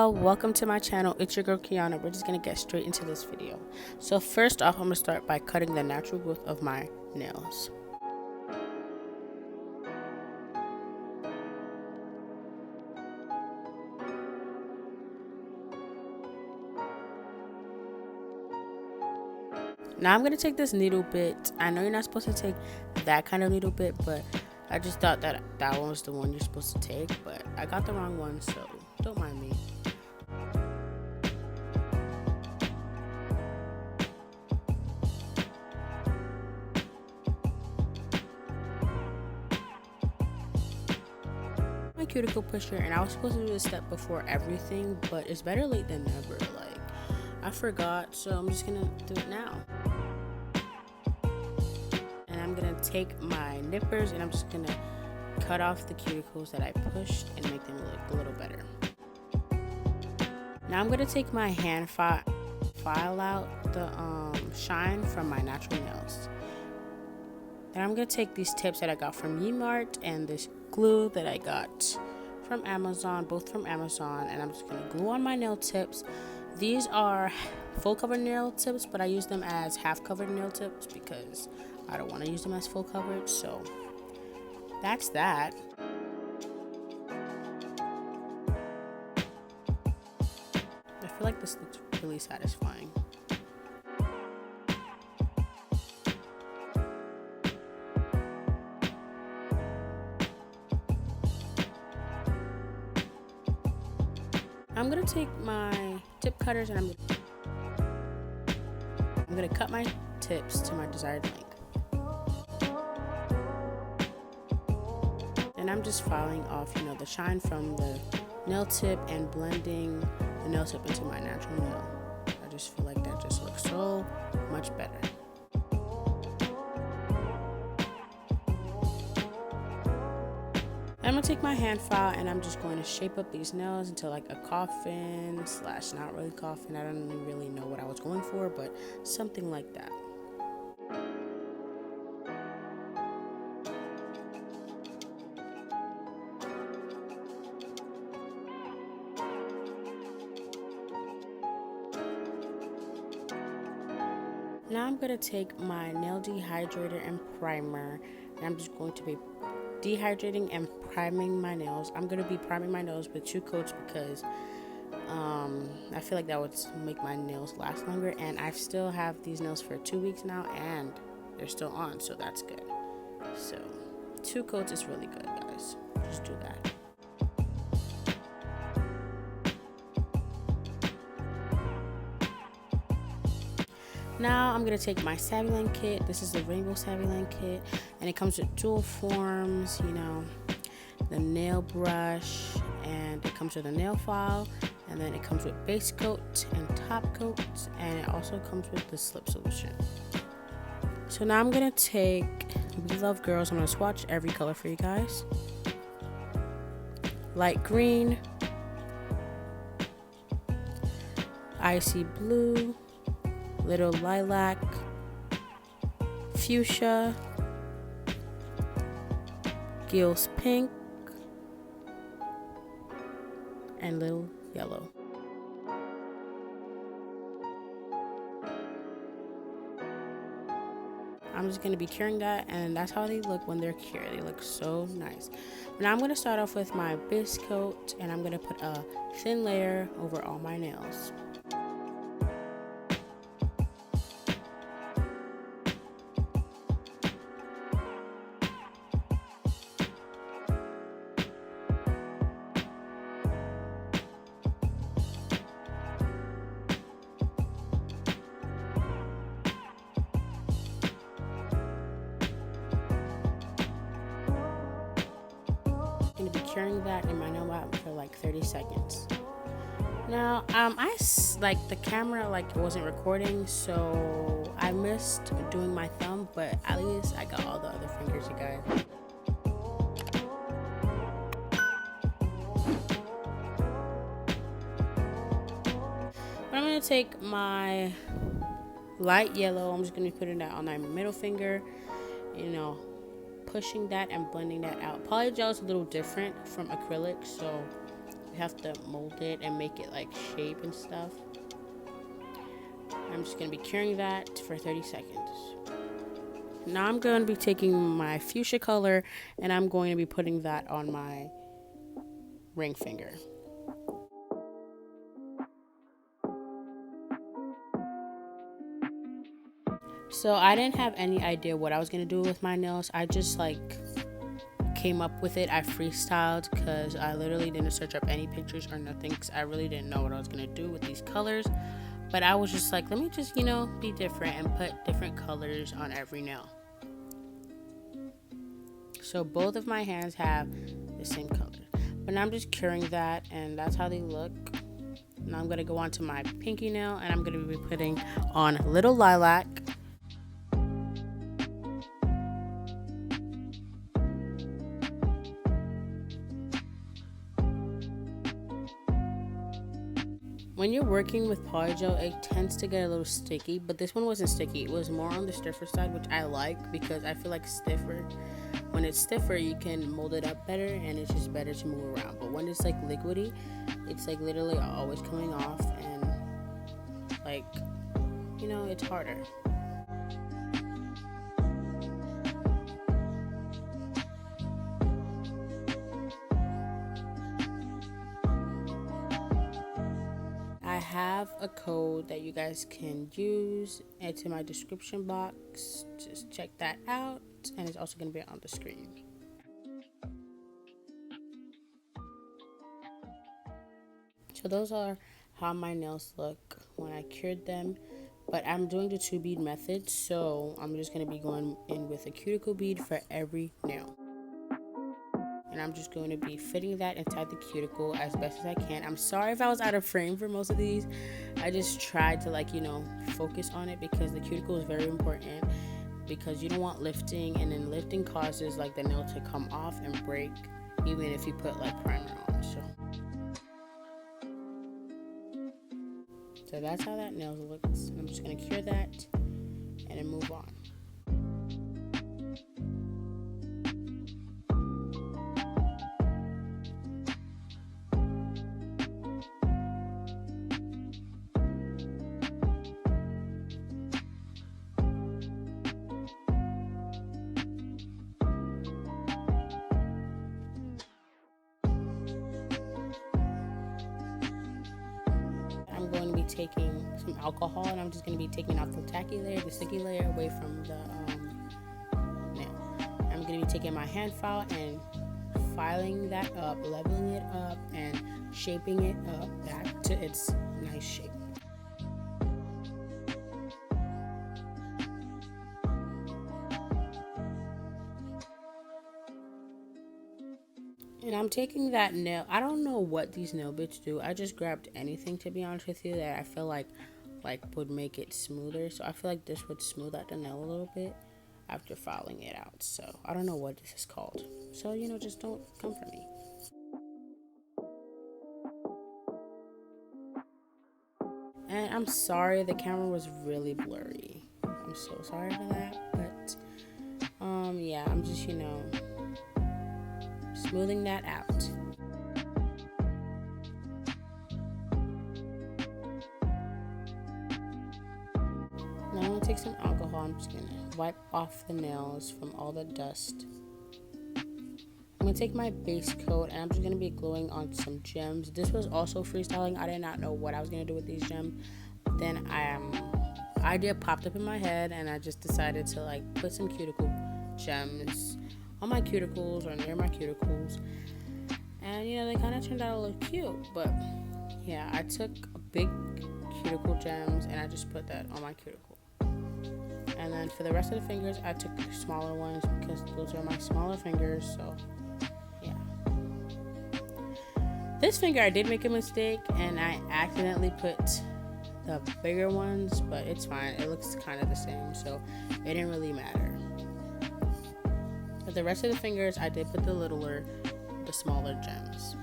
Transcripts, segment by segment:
y'all, welcome to my channel. It's your girl Kiana. We're just gonna get straight into this video. So first off, I'm gonna start by cutting the natural growth of my nails. Now I'm gonna take this needle bit. I know you're not supposed to take that kind of needle bit, but I just thought that that one was the one you're supposed to take, but I got the wrong one, so don't mind me. My cuticle pusher, and I was supposed to do this step before everything, but it's better late than never. Like, I forgot, so I'm just gonna do it now. And I'm gonna take my nippers and I'm just gonna cut off the cuticles that I pushed and make them look a little better. Now I'm gonna take my hand file out the shine from my natural nails. Then I'm gonna take these tips that I got from Mart and this glue that I got from Amazon, both from Amazon, and I'm just gonna glue on my nail tips. These are full covered nail tips, but I use them as half covered nail tips because I don't want to use them as full coverage. So that's that. I feel like this looks really satisfying. I'm gonna take my tip cutters and I'm gonna cut my tips to my desired length. And I'm just filing off, the shine from the nail tip and blending the nail tip into my natural nail. I just feel like that just looks so much better. I'm gonna take my hand file and I'm just going to shape up these nails into like a coffin slash not really coffin. I don't really know what I was going for, but something like that. Now I'm going to take my nail dehydrator and primer, and I'm just going to be dehydrating and priming my nails. I'm going to be priming my nails with 2 coats because I feel like that would make my nails last longer, and I still have these nails for 2 weeks now and they're still on, so that's good. So 2 coats is really good, guys. Just do that. Now I'm going to take my Saviland Kit. This is the rainbow Saviland Kit, and it comes with dual forms, the nail brush, and it comes with a nail file, and then it comes with base coat and top coat, and it also comes with the slip solution. So now I'm going to take We Love Girls. I'm going to swatch every color for you guys. Light green, icy blue, little lilac, fuchsia, Gills pink, and little yellow. I'm just going to be curing that, and that's how they look when they're cured. They look so nice. Now I'm going to start off with my base coat, and I'm going to put a thin layer over all my nails. Going to be curing that in my nail mat for like 30 seconds. Now the camera it wasn't recording, so I missed doing my thumb, but at least I got all the other fingers, you guys. But I'm going to take my light yellow, I'm just going to be putting that on my middle finger, pushing that and blending that out. Polygel is a little different from acrylic, so you have to mold it and make it like shape and stuff. I'm just going to be curing that for 30 seconds. Now I'm going to be taking my fuchsia color and I'm going to be putting that on my ring finger. So I didn't have any idea what I was going to do with my nails. I just like came up with it. I freestyled because I literally didn't search up any pictures or nothing because I really didn't know what I was going to do with these colors. But I was just like, let me just, be different and put different colors on every nail. So both of my hands have the same color. But now I'm just curing that, and that's how they look. Now I'm going to go on to my pinky nail, and I'm going to be putting on Little Lilac. When you're working with polygel, it tends to get a little sticky, but this one wasn't sticky. It was more on the stiffer side, which I like because I feel like when it's stiffer, you can mold it up better and it's just better to move around. But when it's like liquidy, it's like literally always coming off and like, it's harder. I have a code that you guys can use. It's in my description box. Just check that out, and it's also going to be on the screen. So those are how my nails look when I cured them, but I'm doing the 2 bead method, so I'm just going to be going in with a cuticle bead for every nail. And I'm just going to be fitting that inside the cuticle as best as I can. I'm sorry if I was out of frame for most of these. I just tried to focus on it because the cuticle is very important, because you don't want lifting, and then lifting causes like the nail to come off and break even if you put like primer on. So that's how that nail looks. I'm just going to cure that and then move on. I'm going to be taking some alcohol, and I'm just going to be taking off the tacky layer, the sticky layer, away from the nail. I'm going to be taking my hand file and filing that up, leveling it up, and shaping it up back to its nice shape. And I'm taking that nail. I don't know what these nail bits do. I just grabbed anything, to be honest with you, that I feel like would make it smoother. So I feel like this would smooth out the nail a little bit after filing it out. So I don't know what this is called. So just don't come for me. And I'm sorry, the camera was really blurry. I'm so sorry for that. But yeah, I'm just smoothing that out. Now I'm going to take some alcohol. I'm just going to wipe off the nails from all the dust. I'm going to take my base coat, and I'm just going to be gluing on some gems. This was also freestyling. I did not know what I was going to do with these gems. Then idea popped up in my head, and I just decided to put some cuticle gems on my cuticles or near my cuticles. And they kind of turned out a little cute. But yeah, I took a big cuticle gems and I just put that on my cuticle. And then for the rest of the fingers, I took the smaller ones because those are my smaller fingers. So yeah, this finger I did make a mistake and I accidentally put the bigger ones, but it's fine. It looks kind of the same, so it didn't really matter. But the rest of the fingers, I did put the smaller gems.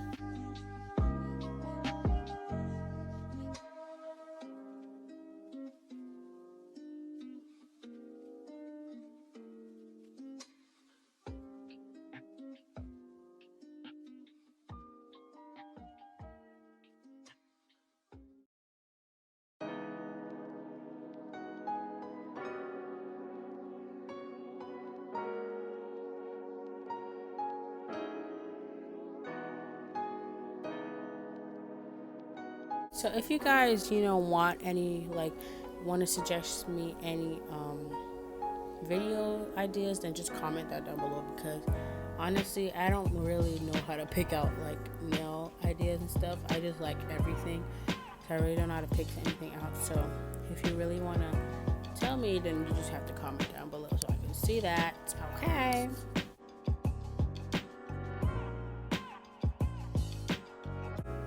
So if you guys, you know, want any, like, want to suggest me any video ideas, then just comment that down below, because honestly I don't really know how to pick out like nail ideas and stuff. I just like everything, so I really don't know how to pick anything out. So if you really want to tell me, then you just have to comment down below so I can see that. Okay.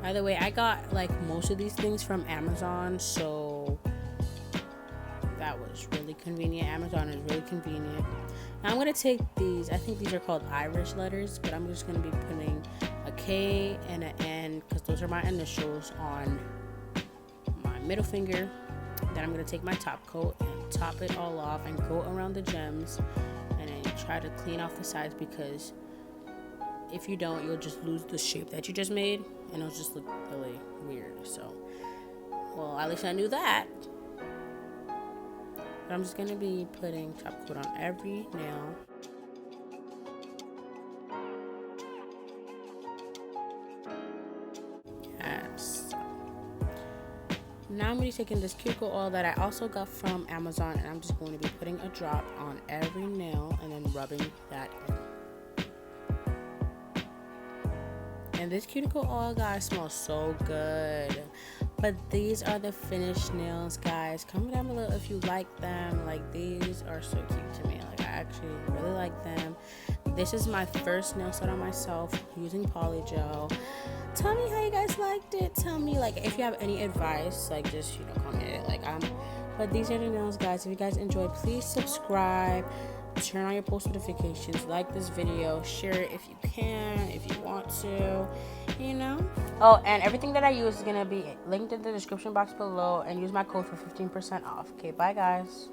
By the way, I got like most of these things from Amazon, so that was really convenient. Amazon is really convenient. Now I'm going to take these, I think these are called Irish letters, but I'm just going to be putting a K and an N, because those are my initials, on my middle finger. Then I'm going to take my top coat and top it all off and go around the gems, and then try to clean off the sides, because if you don't, you'll just lose the shape that you just made, and it'll just look really weird. So, well, at least I knew that. But I'm just going to be putting top coat on every nail. Yes. Now I'm going to be taking this cuticle oil that I also got from Amazon, and I'm just going to be putting a drop on every nail and then rubbing that in. And this cuticle oil, guys, smells so good. But these are the finished nails, guys. Comment down below if you like them. Like, these are so cute to me. Like, I actually really like them. This is my first nail set on myself using POLYGEL. Tell me how you guys liked it. Tell me, like, if you have any advice, like, just, you know, comment it. Like, but these are the nails, guys. If you guys enjoyed, please subscribe. Turn on your post notifications, like this video, share it if you can, if you want to, you know. Oh, and everything that I use is going to be linked in the description box below, and use my code for 15% off. Okay, bye guys.